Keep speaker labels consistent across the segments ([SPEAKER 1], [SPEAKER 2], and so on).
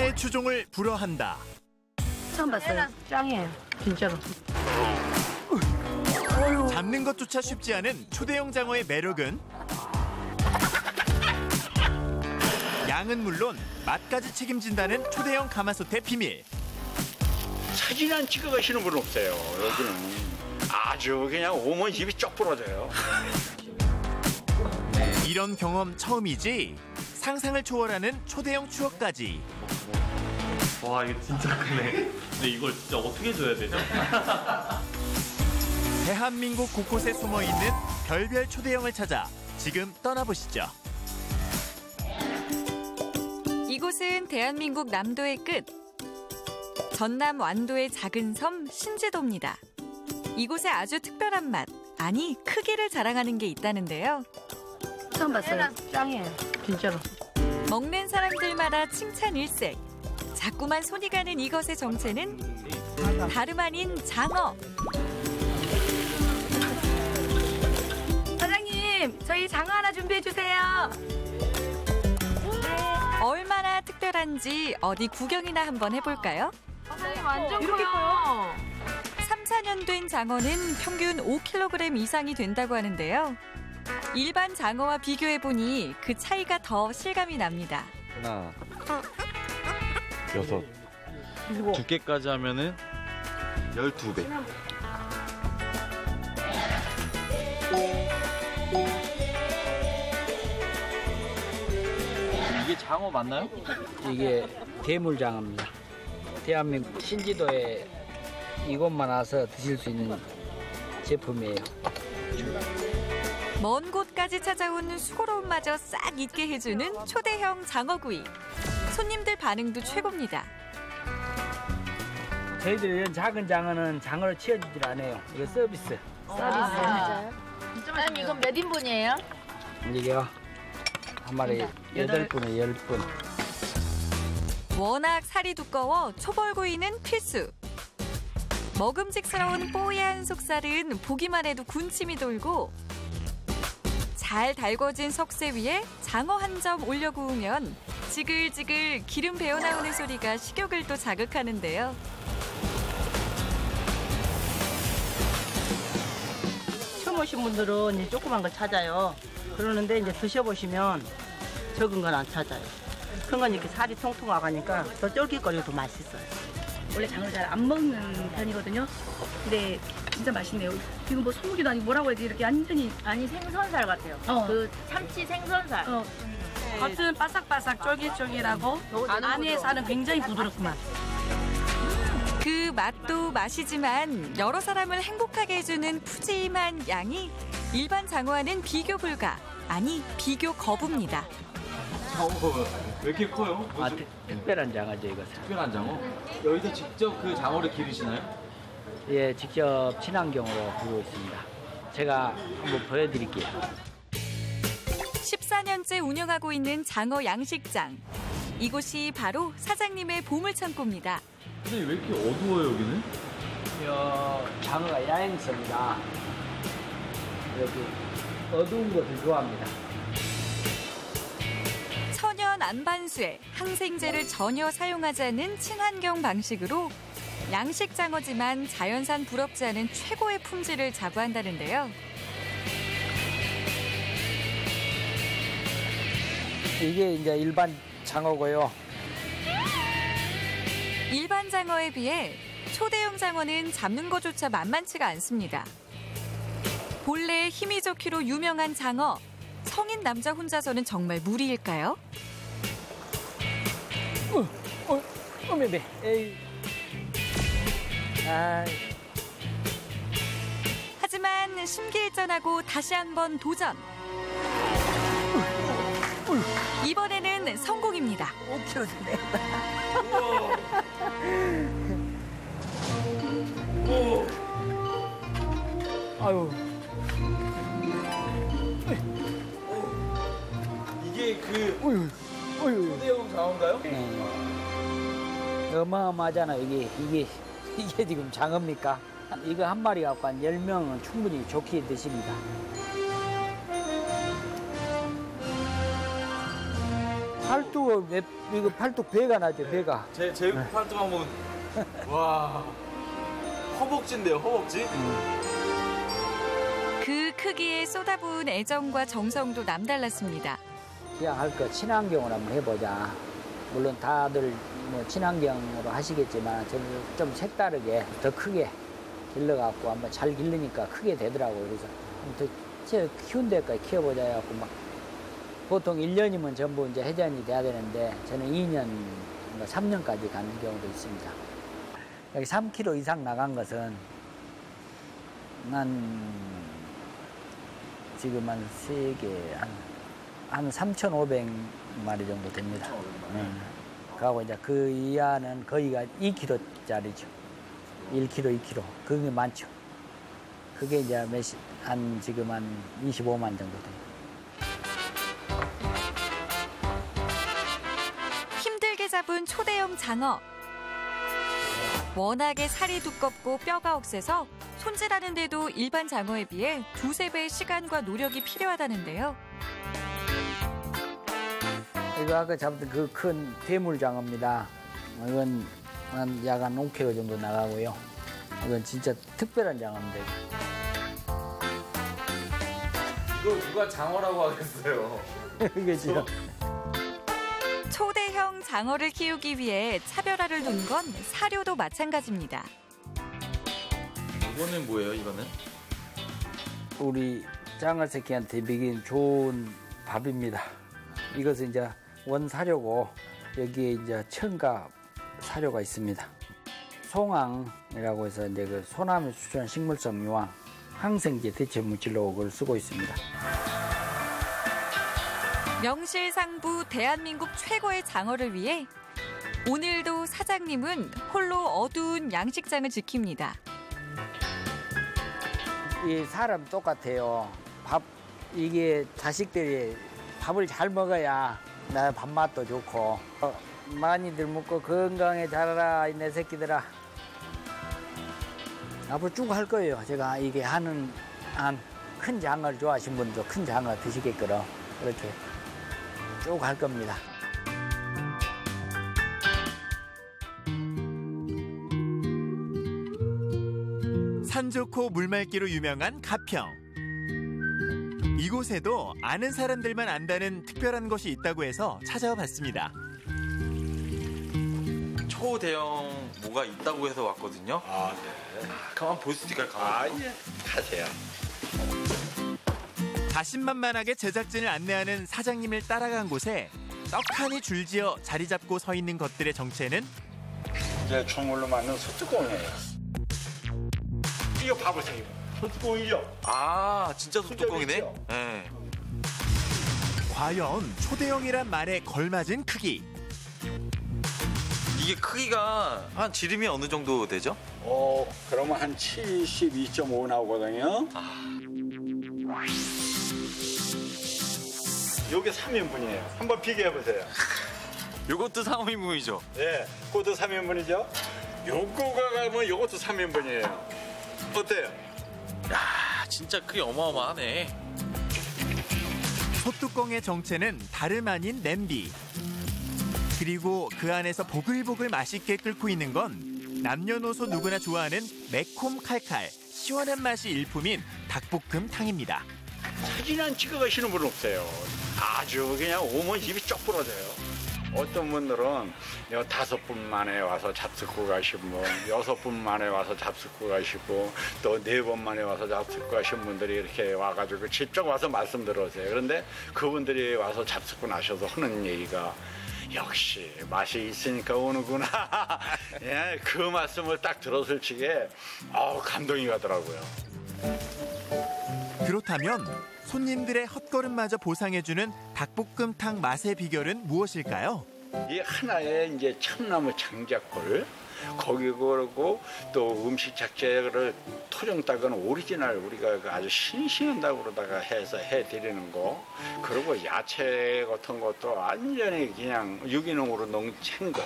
[SPEAKER 1] 천하의 추종을 불허한다.
[SPEAKER 2] 처음 봤어요. 짱이에요. 진짜로.
[SPEAKER 1] 잡는 것조차 쉽지 않은 초대형 장어의 매력은 양은 물론 맛까지 책임진다는 초대형 가마솥의 비밀.
[SPEAKER 3] 사진 안 찍어 가시는 분 없어요. 여기는 아주 그냥 오면 입이 쩍 부러져요.
[SPEAKER 1] 이런 경험 처음이지. 상상을 초월하는 초대형 추억까지.
[SPEAKER 4] 와, 이거 진짜 크네. 근데 이걸 진짜 어떻게 줘야 되죠?
[SPEAKER 1] 대한민국 곳곳에 숨어있는 별별 초대형을 찾아 지금 떠나보시죠.
[SPEAKER 5] 이곳은 대한민국 남도의 끝, 전남 완도의 작은 섬 신지도입니다. 이곳에 아주 특별한 맛, 아니 크기를 자랑하는 게 있다는데요.
[SPEAKER 2] 처음 봤어요. 짱이에요. 진짜로.
[SPEAKER 5] 먹는 사람들마다 칭찬 일색. 자꾸만 손이 가는 이것의 정체는 다름 아닌 장어.
[SPEAKER 2] 사장님, 저희 장어 하나 준비해 주세요.
[SPEAKER 5] 얼마나 특별한지 어디 구경이나 한번 해볼까요?
[SPEAKER 2] 사장님 완전 커요.
[SPEAKER 5] 3, 4년 된 장어는 평균 5kg 이상이 된다고 하는데요. 일반 장어와 비교해보니 그 차이가 더 실감이 납니다.
[SPEAKER 4] 하나, 6, 2개까지 하면은 12배. 이게 장어 맞나요?
[SPEAKER 6] 이게 대물장어입니다. 대한민국 신지도에 이곳만 와서 드실 수 있는 제품이에요.
[SPEAKER 5] 먼 곳까지 찾아온 수고로움마저 싹 잊게 해주는 초대형 장어구이. 손님들 반응도 최고입니다.
[SPEAKER 6] 저희들 이런 작은 장어는 장어로 치워주질 않아요. 이거 서비스.
[SPEAKER 2] 맞아요. 사장님 이건 몇 인분이에요?
[SPEAKER 6] 이게요. 한 마리 8분에 10분.
[SPEAKER 5] 워낙 살이 두꺼워 초벌구이는 필수. 먹음직스러운 뽀얀 속살은 보기만 해도 군침이 돌고 잘 달궈진 석쇠 위에 장어 한 점 올려 구우면 지글지글 기름 배어나오는 소리가 식욕을 또 자극하는데요.
[SPEAKER 2] 처음 오신 분들은 이제 조그만 걸 찾아요. 그러는데 이제 드셔보시면 적은 건 안 찾아요. 큰 건 이렇게 살이 통통하니까 더 쫄깃거리고 더 맛있어요.
[SPEAKER 7] 원래 장어를 잘 안 먹는 편이거든요. 근데 진짜 맛있네요. 이거 뭐 소고기도 아니고 뭐라고 해야지 이렇게 완전히
[SPEAKER 2] 아니 생선살 같아요. 그 참치 생선살.
[SPEAKER 7] 겉은 바삭바삭 쫄깃쫄깃하고 안에 살은 굉장히 부드럽구만.
[SPEAKER 5] 그 맛도 맛이지만 여러 사람을 행복하게 해주는 푸짐한 양이 일반 장어와는 비교 불가, 아니 비교 거부입니다.
[SPEAKER 4] 장어 왜 이렇게 커요?
[SPEAKER 6] 특별한 장어죠, 이것은.
[SPEAKER 4] 특별한 장어? 여기서 직접 그 장어를 기르시나요?
[SPEAKER 6] 예, 직접 친환경으로 부르고 있습니다. 제가 한번 보여드릴게요.
[SPEAKER 5] 14년째 운영하고 있는 장어 양식장. 이곳이 바로 사장님의 보물창고입니다.
[SPEAKER 4] 선생님 왜 이렇게 어두워요 여기는?
[SPEAKER 6] 장어가 야행성이라 이렇게 어두운 것을 좋아합니다.
[SPEAKER 5] 천연 안반수에 항생제를 전혀 사용하지 않은 친환경 방식으로 양식장어지만 자연산 부럽지 않은 최고의 품질을 자부한다는데요.
[SPEAKER 6] 이게 이제 일반 장어고요.
[SPEAKER 5] 일반 장어에 비해 초대형 장어는 잡는 것조차 만만치가 않습니다. 본래 힘이 좋기로 유명한 장어. 성인 남자 혼자서는 정말 무리일까요?
[SPEAKER 6] 어메메. 에이.
[SPEAKER 5] 하지만 심기일전하고 다시 한번 도전. 이번에는 성공입니다.
[SPEAKER 2] 5kg 준대.
[SPEAKER 6] 아유.
[SPEAKER 4] 이게 그 초대형 장어인가요?
[SPEAKER 6] 어마어마하잖아. 이게 지금 장어입니까? 이거 한 마리 갖고 한 10명은 충분히 좋게 드십니다. 팔뚝 이거 팔뚝 배가 나죠, 배가.
[SPEAKER 4] 제 팔뚝 한번. 와. 허벅지인데요, 허벅지?
[SPEAKER 5] 그 크기에 쏟아부은 애정과 정성도 남달랐습니다.
[SPEAKER 6] 그냥 할 거 친환경으로 한번 해보자. 물론 다들 뭐 친환경으로 하시겠지만 저는 좀 색다르게 더 크게 길러갖고 한번 잘 기르니까 크게 되더라고요. 그래서 더 키운 데까지 키워보자 해갖고 막 보통 1년이면 전부 이제 회전이 돼야 되는데 저는 2년, 3년까지 가는 경우도 있습니다. 여기 3kg 이상 나간 것은 지금 한 3개, 한 3,500마리 정도 됩니다. 그리고 이제 그 이하는 거의가 2kg짜리죠. 1kg, 2kg. 그게 많죠. 그게 이제 지금 한 25만 정도 됩니다.
[SPEAKER 5] 힘들게 잡은 초대형 장어. 워낙에 살이 두껍고 뼈가 억세서 손질하는데도 일반 장어에 비해 2~3배의 시간과 노력이 필요하다는데요.
[SPEAKER 6] 이거 아까 잡던 그 큰 대물장어입니다. 이건 약 한 5kg 정도 나가고요. 이건 진짜 특별한 장어인데.
[SPEAKER 4] 이거 누가 장어라고 하겠어요?
[SPEAKER 6] 이게 지금
[SPEAKER 5] 초대형 장어를 키우기 위해 차별화를 둔 건 사료도 마찬가지입니다.
[SPEAKER 4] 이거는 뭐예요, 이거는?
[SPEAKER 6] 우리 장어 새끼한테 먹인 좋은 밥입니다. 이것은 이제 원사료고 여기에 이제 첨가 사료가 있습니다. 송황이라고 해서 이제 그 소나무 추출한 식물성 유황, 항생제 대체 물질로 그걸 쓰고 있습니다.
[SPEAKER 5] 명실상부 대한민국 최고의 장어를 위해 오늘도 사장님은 홀로 어두운 양식장을 지킵니다.
[SPEAKER 6] 이 사람 똑같아요. 이게 자식들이 밥을 잘 먹어야 나 밥맛도 좋고 많이들 먹고 건강에 자라라 내 새끼들아. 앞으로 쭉 할 거예요. 제가 이게 하는 한 큰 장어를 좋아하시는 분도 큰 장어 드시게끔 그렇게 쭉 할 겁니다.
[SPEAKER 1] 산 좋고 물 맑기로 유명한 가평. 이곳에도 아는 사람들만 안다는 특별한 곳이 있다고 해서 찾아와 봤습니다.
[SPEAKER 4] 초대형 뭐가 있다고 해서 왔거든요.
[SPEAKER 3] 아, 네.
[SPEAKER 4] 가만 볼 수 있을까요?
[SPEAKER 3] 아, 예. 가세요.
[SPEAKER 1] 자신만만하게 제작진을 안내하는 사장님을 따라간 곳에 떡하니 줄지어 자리 잡고 서 있는 것들의 정체는
[SPEAKER 3] 이제 주물로 만든 소뚜껑이에요. 이거 봐보세요. 소뚜껑이죠?
[SPEAKER 4] 아, 진짜 소뚜껑이네?
[SPEAKER 3] 그죠?
[SPEAKER 4] 네.
[SPEAKER 1] 과연 초대형이란 말에 걸맞은 크기.
[SPEAKER 4] 이게 크기가 한 지름이 어느 정도 되죠?
[SPEAKER 3] 그러면 한 72.5 나오거든요. 요게 3인분이에요. 한번 비교해보세요.
[SPEAKER 4] 요것도 3인분이죠?
[SPEAKER 3] 예, 그것도 3인분이죠. 요거가 가면 요것도 3인분이에요. 어때요?
[SPEAKER 4] 야, 진짜 크기 어마어마하네.
[SPEAKER 1] 소뚜껑의 정체는 다름 아닌 냄비. 그리고 그 안에서 보글보글 맛있게 끓고 있는 건 남녀노소 누구나 좋아하는 매콤 칼칼 시원한 맛이 일품인 닭볶음탕입니다.
[SPEAKER 3] 사진 안 찍어 가시는 분 없어요. 아주 그냥 오면 입이 쩍 부러져요. 어떤 분들은 5분 만에 와서 잡숫고 가시고 6분 만에 와서 잡숫고 가시고 또 4번 만에 와서 잡숫고 가신 분들이 이렇게 와가지고 직접 와서 말씀 들으세요. 그런데 그분들이 와서 잡숫고 나셔서 하는 얘기가 역시 맛이 있으니까 오는구나. 예, 그 말씀을 딱 들었을 적에 감동이 가더라고요.
[SPEAKER 1] 그렇다면 손님들의 헛걸음마저 보상해주는 닭볶음탕 맛의 비결은 무엇일까요?
[SPEAKER 3] 이 하나의 이제 참나무 장작불 거기 그러고 또 음식 자체를 토종 닭은 오리지널 우리가 아주 싱싱한 닭으로다가 해서 해드리는 거 그리고 야채 같은 것도 완전히 그냥 유기농으로 농채인 거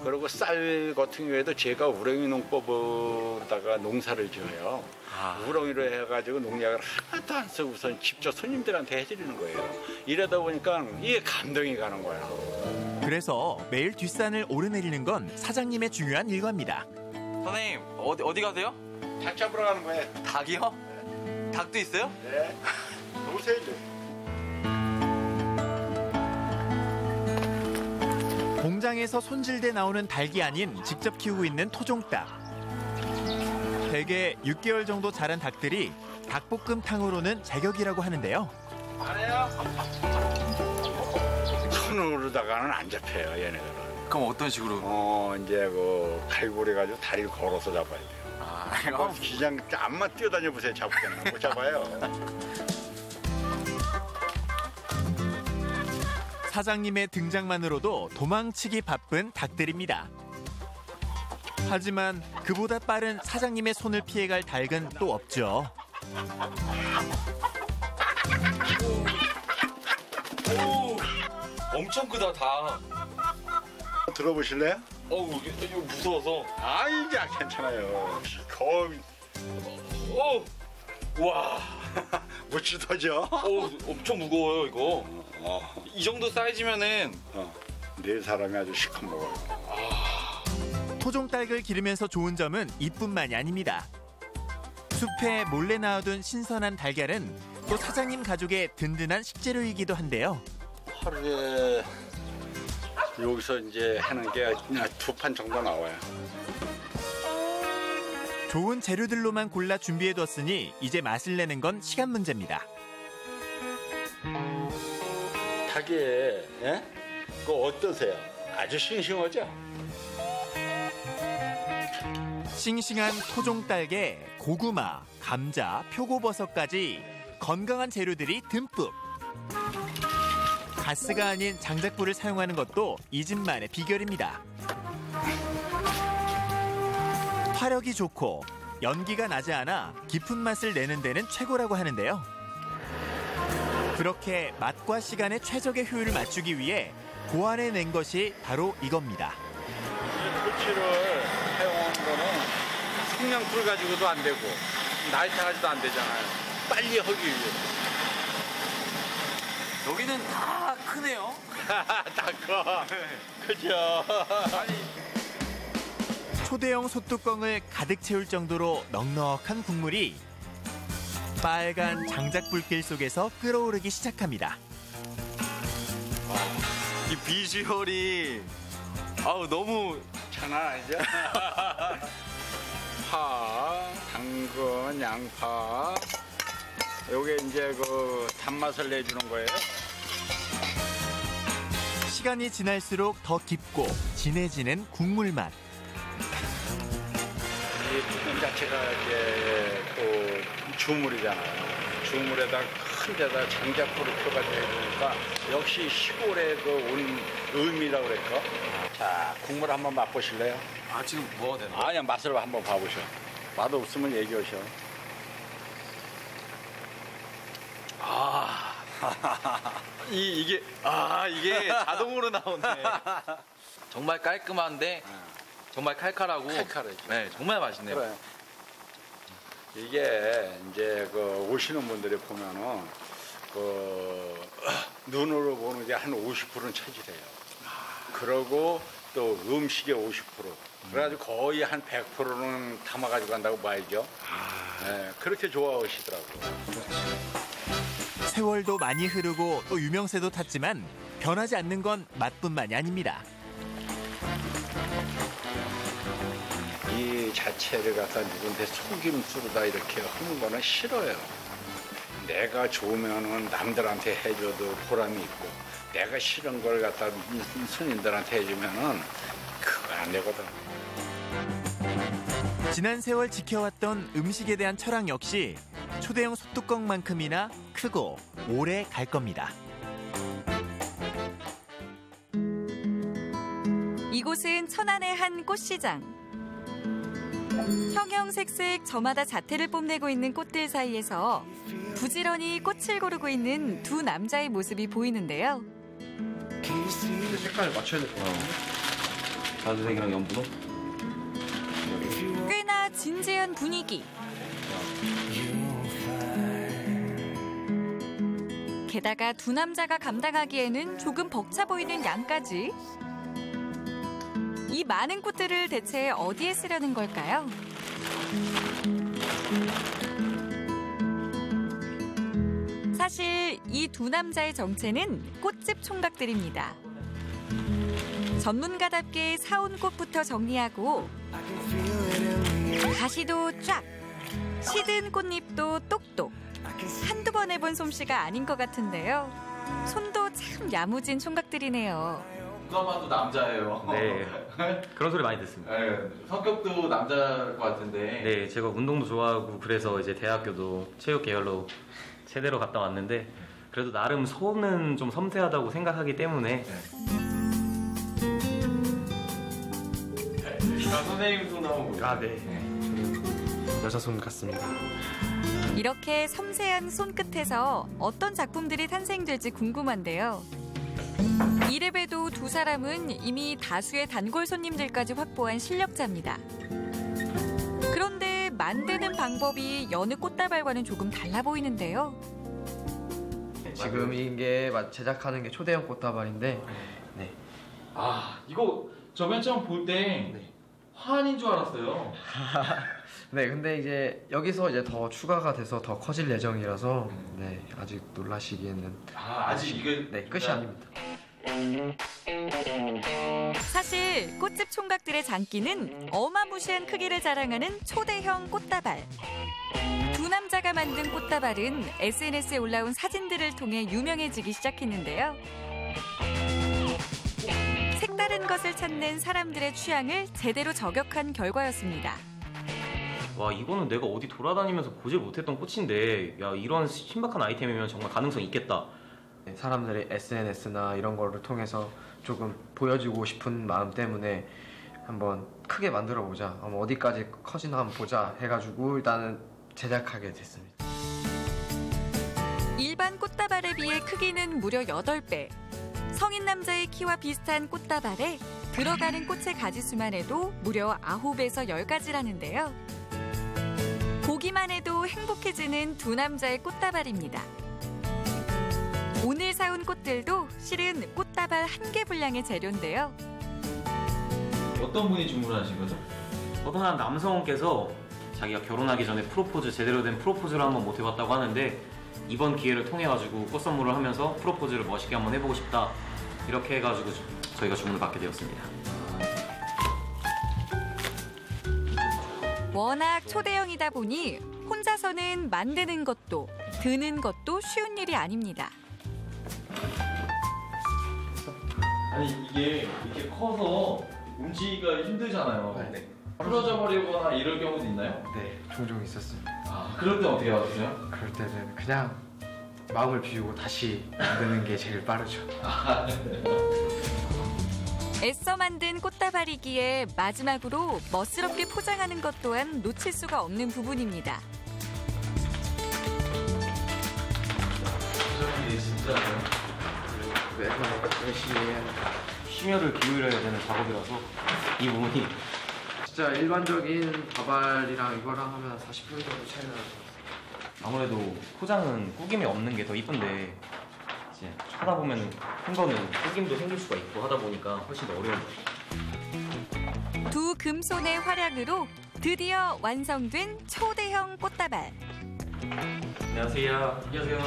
[SPEAKER 3] 그리고 쌀 같은 경우에도 제가 우렁이 농법으로다가 농사를 지어요. 우렁이로 해가지고 농약을 하나도 안 쓰고 우선 직접 손님들한테 해드리는 거예요. 이러다 보니까 이게 감동이 가는 거예요.
[SPEAKER 1] 그래서 매일 뒷산을 오르내리는 건 사장님의 중요한 일과입니다.
[SPEAKER 8] 선생님 어디 가세요?
[SPEAKER 3] 닭 잡으러 가는 거예요.
[SPEAKER 8] 닭이요? 닭도 있어요?
[SPEAKER 3] 네. 오세요 이제.
[SPEAKER 1] 공장에서 손질돼 나오는 닭이 아닌 직접 키우고 있는 토종닭. 대개 6개월 정도 자란 닭들이 닭볶음탕으로는 제격이라고 하는데요.
[SPEAKER 3] 손으로다가는 안 잡혀요, 얘네들은.
[SPEAKER 8] 그럼 어떤 식으로?
[SPEAKER 3] 이제 그 갈고리 가지고 다리를 걸어서 잡아야 돼요. 기장 암만 뛰어다녀 보세요, 잡겠나? 못 잡아요.
[SPEAKER 1] 사장님의 등장만으로도 도망치기 바쁜 닭들입니다. 하지만 그보다 빠른 사장님의 손을 피해갈 닭은 또 없죠.
[SPEAKER 8] 오, 엄청 크다 닭.
[SPEAKER 3] 들어보실래요?
[SPEAKER 8] 이거 무서워서.
[SPEAKER 3] 이제 괜찮아요. 거의.
[SPEAKER 8] 와.
[SPEAKER 3] 묻히더죠?
[SPEAKER 8] 엄청 무거워요 이거. 이 정도 사이즈면은.
[SPEAKER 3] 네 사람이 아주 시커 먹어요.
[SPEAKER 1] 토종닭을 기르면서 좋은 점은 이뿐만이 아닙니다. 숲에 몰래 낳아둔 신선한 달걀은 또 사장님 가족의 든든한 식재료이기도 한데요.
[SPEAKER 3] 하루에 여기서 이제 하는 게 그냥 2판 정도 나와요.
[SPEAKER 1] 좋은 재료들로만 골라 준비해뒀으니 이제 맛을 내는 건 시간 문제입니다.
[SPEAKER 3] 닭이, 예? 그거 어떠세요? 아주 싱싱하죠?
[SPEAKER 1] 싱싱한 토종닭에 고구마, 감자, 표고버섯까지 건강한 재료들이 듬뿍. 가스가 아닌 장작불을 사용하는 것도 이 집만의 비결입니다. 화력이 좋고 연기가 나지 않아 깊은 맛을 내는 데는 최고라고 하는데요. 그렇게 맛과 시간의 최적의 효율을 맞추기 위해 고안해낸 것이 바로 이겁니다.
[SPEAKER 3] 토치를 사용하는 거는 성냥불 가지고도 안 되고 나이트 가지도 안 되잖아요. 빨리 하기 위해.
[SPEAKER 8] 여기는 다 크네요.
[SPEAKER 3] 다 커. 그죠?
[SPEAKER 1] 초대형 솥뚜껑을 가득 채울 정도로 넉넉한 국물이 빨간 장작불길 속에서 끓어오르기 시작합니다.
[SPEAKER 8] 이 비주얼이 너무
[SPEAKER 3] 장난 아니죠? 파, 당근, 양파. 요게 이제 그 단맛을 내주는 거예요.
[SPEAKER 1] 시간이 지날수록 더 깊고 진해지는 국물 맛.
[SPEAKER 3] 이 뚜껑 자체가 이제 또 주물이잖아요. 주물에다 큰 데다 장작불을 펴가지고 해주니까 역시 시골의 그 온 의미라고 그럴까? 자, 국물 한번 맛보실래요?
[SPEAKER 8] 지금 먹어도 되나?
[SPEAKER 3] 아니야, 맛을 한번 봐보셔. 맛 없으면 얘기하셔.
[SPEAKER 8] 이게 자동으로 나오네. 정말 깔끔한데 정말 칼칼하고.
[SPEAKER 3] 칼칼하죠.
[SPEAKER 8] 네, 정말 맛있네요.
[SPEAKER 3] 그래. 이게 이제 그 오시는 분들이 보면은 그 눈으로 보는 게 한 50%는 체질해요. 그러고 또 음식의 50%. 그래가지고 거의 한 100%는 담아가지고 간다고 봐야죠. 네, 그렇게 좋아하시더라고요.
[SPEAKER 1] 세월도 많이 흐르고 또 유명세도 탔지만 변하지 않는 건 맛뿐만이 아닙니다.
[SPEAKER 3] 이 자체를 갖다 누군데 속임수로다 이렇게 하는 거는 싫어요. 내가 좋으면은 남들한테 해줘도 보람이 있고 내가 싫은 걸 갖다 손님들한테 해주면은 그거 안 되거든.
[SPEAKER 1] 지난 세월 지켜왔던 음식에 대한 철학 역시 초대형 솥뚜껑만큼이나 크고 오래 갈 겁니다.
[SPEAKER 5] 이곳은 천안의 한 꽃시장. 형형색색 저마다 자태를 뽐내고 있는 꽃들 사이에서 부지런히 꽃을 고르고 있는 두 남자의 모습이 보이는데요.
[SPEAKER 4] 색깔 맞춰야 될 거야. 자주색이랑 연분홍.
[SPEAKER 5] 꽤나 진지한 분위기. 게다가 두 남자가 감당하기에는 조금 벅차 보이는 양까지. 이 많은 꽃들을 대체 어디에 쓰려는 걸까요? 사실 이 두 남자의 정체는 꽃집 총각들입니다. 전문가답게 사온 꽃부터 정리하고 가시도 쫙, 시든 꽃잎도 똑똑. 한두 번 해본 솜씨가 아닌 것 같은데요. 손도 참 야무진 총각들이네요.
[SPEAKER 9] 누가 봐도 남자예요.
[SPEAKER 4] 네, 그런 소리 많이 듣습니다.
[SPEAKER 9] 네, 성격도 남자일 것 같은데.
[SPEAKER 4] 네, 제가 운동도 좋아하고 그래서 이제 대학교도 체육 계열로 제대로 갔다 왔는데 그래도 나름 손은 좀 섬세하다고 생각하기 때문에.
[SPEAKER 9] 선생님 손 한번 보세요.
[SPEAKER 4] 아, 네.
[SPEAKER 10] 여자 손 같습니다.
[SPEAKER 5] 이렇게 섬세한 손끝에서 어떤 작품들이 탄생될지 궁금한데요. 이래봬도 두 사람은 이미 다수의 단골 손님들까지 확보한 실력자입니다. 그런데 만드는 방법이 여느 꽃다발과는 조금 달라 보이는데요.
[SPEAKER 10] 지금 이게 제작하는 게 초대형 꽃다발인데, 네.
[SPEAKER 9] 아, 이거 저 맨 처음 볼 때 화환인 줄 알았어요.
[SPEAKER 10] 네, 근데 이제 여기서 이제 더 추가가 돼서 더 커질 예정이라서, 네, 아직 놀라시기에는.
[SPEAKER 9] 아직 이게
[SPEAKER 10] 네, 끝이 아닙니다.
[SPEAKER 5] 사실 꽃집 총각들의 장기는 어마무시한 크기를 자랑하는 초대형 꽃다발. 두 남자가 만든 꽃다발은 SNS에 올라온 사진들을 통해 유명해지기 시작했는데요. 색다른 것을 찾는 사람들의 취향을 제대로 저격한 결과였습니다.
[SPEAKER 4] 와, 이거는 내가 어디 돌아다니면서 보질 못했던 꽃인데, 야, 이런 신박한 아이템이면 정말 가능성이 있겠다.
[SPEAKER 10] 네, 사람들이 SNS나 이런 거를 통해서 조금 보여주고 싶은 마음 때문에 한번 크게 만들어 보자, 어디까지 커지나 한번 보자 해가지고 일단은 제작하게 됐습니다.
[SPEAKER 5] 일반 꽃다발에 비해 크기는 무려 8배. 성인 남자의 키와 비슷한 꽃다발에 들어가는 꽃의 가지수만 해도 무려 9에서 10가지라는데요. 보기만 해도 행복해지는 두 남자의 꽃다발입니다. 오늘 사온 꽃들도 실은 꽃다발 1개 분량의 재료인데요.
[SPEAKER 9] 어떤 분이 주문하신 거죠?
[SPEAKER 4] 어떤 한 남성께서 자기가 결혼하기 전에 제대로 된 프로포즈를 한번 못 해봤다고 하는데 이번 기회를 통해 가지고 꽃 선물을 하면서 프로포즈를 멋있게 한번 해보고 싶다, 이렇게 해가지고 저희가 주문을 받게 되었습니다.
[SPEAKER 5] 워낙 초대형이다 보니 혼자서는 만드는 것도 드는 것도 쉬운 일이 아닙니다.
[SPEAKER 9] 아니, 이게 이렇게 커서 움직이기가 힘들잖아요.
[SPEAKER 10] 네.
[SPEAKER 9] 풀어져 버리거나 이럴 경우도 있나요?
[SPEAKER 10] 네, 종종 있었습니다.
[SPEAKER 9] 아, 그럴 때 어떻게 하세요?
[SPEAKER 10] 그럴 때는 그냥 마음을 비우고 다시 만드는 게 제일 빠르죠.
[SPEAKER 5] 애써 만든 꽃다발이기에 마지막으로 멋스럽게 포장하는 것 또한 놓칠 수가 없는 부분입니다.
[SPEAKER 9] 진짜요?
[SPEAKER 10] 매번 열심히 해야 합니다.
[SPEAKER 4] 심혈을 기울여야 되는 작업이라서 이 부분이
[SPEAKER 10] 진짜 일반적인 다발이랑 이거랑 하면 40% 정도 차이가 나요.
[SPEAKER 4] 아무래도 포장은 꾸김이 없는 게 더 이쁜데 이제 하다 보면 큰 거는 꾸김도 생길 수가 있고 하다 보니까 훨씬 더 어려운 거죠.
[SPEAKER 5] 두 금손의 활약으로 드디어 완성된 초대형 꽃다발.
[SPEAKER 4] 안녕하세요. 안녕하세요.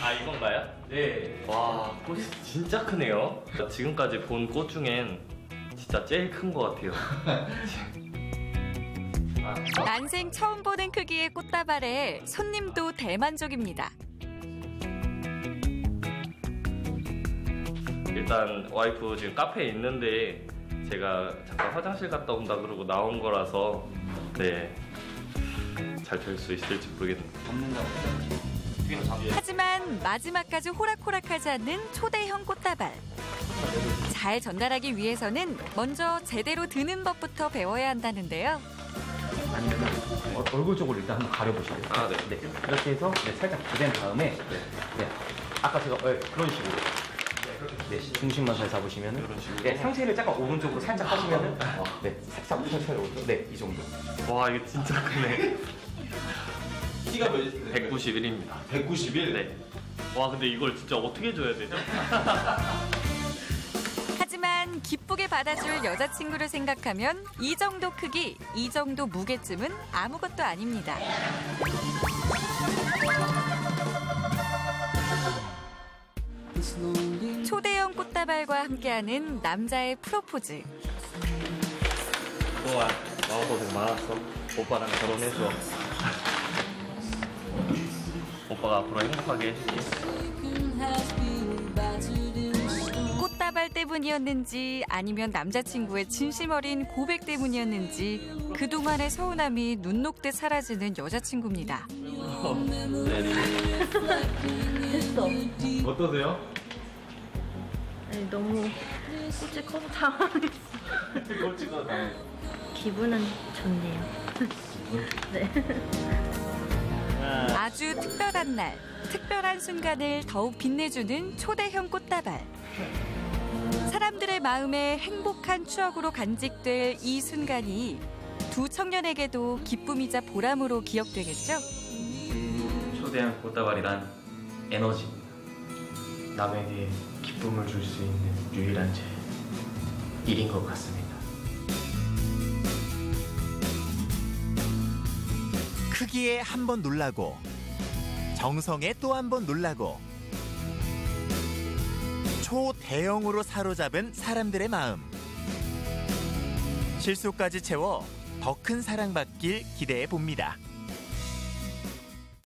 [SPEAKER 11] 아, 이건가요?
[SPEAKER 4] 네.
[SPEAKER 11] 와, 꽃이 진짜 크네요. 지금까지 본 꽃 중엔 진짜 제일 큰 것 같아요.
[SPEAKER 5] 난생 처음 보는 크기의 꽃다발에 손님도 대만족입니다.
[SPEAKER 11] 일단 와이프 지금 카페에 있는데 제가 잠깐 화장실 갔다 온다 그러고 나온 거라서 네, 잘 될 수 있을지 모르겠네요.
[SPEAKER 5] 하지만 마지막까지 호락호락하지 않는 초대형 꽃다발. 잘 전달하기 위해서는 먼저 제대로 드는 법부터 배워야 한다는데요.
[SPEAKER 4] 아니면 얼굴 쪽으로 일단 한번 가려보실래요?
[SPEAKER 11] 아, 네.
[SPEAKER 4] 네. 이렇게 해서 살짝 기댄 다음에 네. 아까 제가 그런 식으로 네, 중심만 잘 잡으시면은 네, 상체를 약간 오른쪽으로 살짝 하시면은 네, 살짝 천천히 오른쪽. 네, 이 정도.
[SPEAKER 11] 와 이거 진짜 크네.
[SPEAKER 8] 키가 몇?
[SPEAKER 11] 191입니다.
[SPEAKER 8] 191?
[SPEAKER 11] 네. 와 근데 이걸 진짜 어떻게 줘야 되죠?
[SPEAKER 5] 하지만 기쁘게 받아줄 여자친구를 생각하면 이 정도 크기, 이 정도 무게쯤은 아무것도 아닙니다. 초대형 꽃다발과 함께하는 남자의 프로포즈.
[SPEAKER 11] 우와 마음고생 많았어. 오빠랑 결혼해줘. 오빠가 앞으로 행복하게 해줄게.
[SPEAKER 5] 꽃다발 때문이었는지 아니면 남자친구의 진심 어린 고백 때문이었는지 그동안의 서운함이 눈 녹듯 사라지는 여자친구입니다.
[SPEAKER 7] 됐어.
[SPEAKER 9] 어떠세요?
[SPEAKER 7] 아니, 너무 꽃이 커서 당황했어.
[SPEAKER 9] 꼴찌가 다.
[SPEAKER 7] 기분은 좋네요. 네.
[SPEAKER 5] 아주 특별한 날, 특별한 순간을 더욱 빛내주는 초대형 꽃다발. 사람들의 마음에 행복한 추억으로 간직될 이 순간이 두 청년에게도 기쁨이자 보람으로 기억되겠죠?
[SPEAKER 4] 초대형 꽃다발이란 에너지.
[SPEAKER 10] 남에게 기쁨을 줄 수 있는 유일한 제 일인 것 같습니다.
[SPEAKER 1] 크기에 한 번 놀라고 정성에 또 한 번 놀라고 초대형으로 사로잡은 사람들의 마음. 실속까지 채워 더 큰 사랑받길 기대해 봅니다.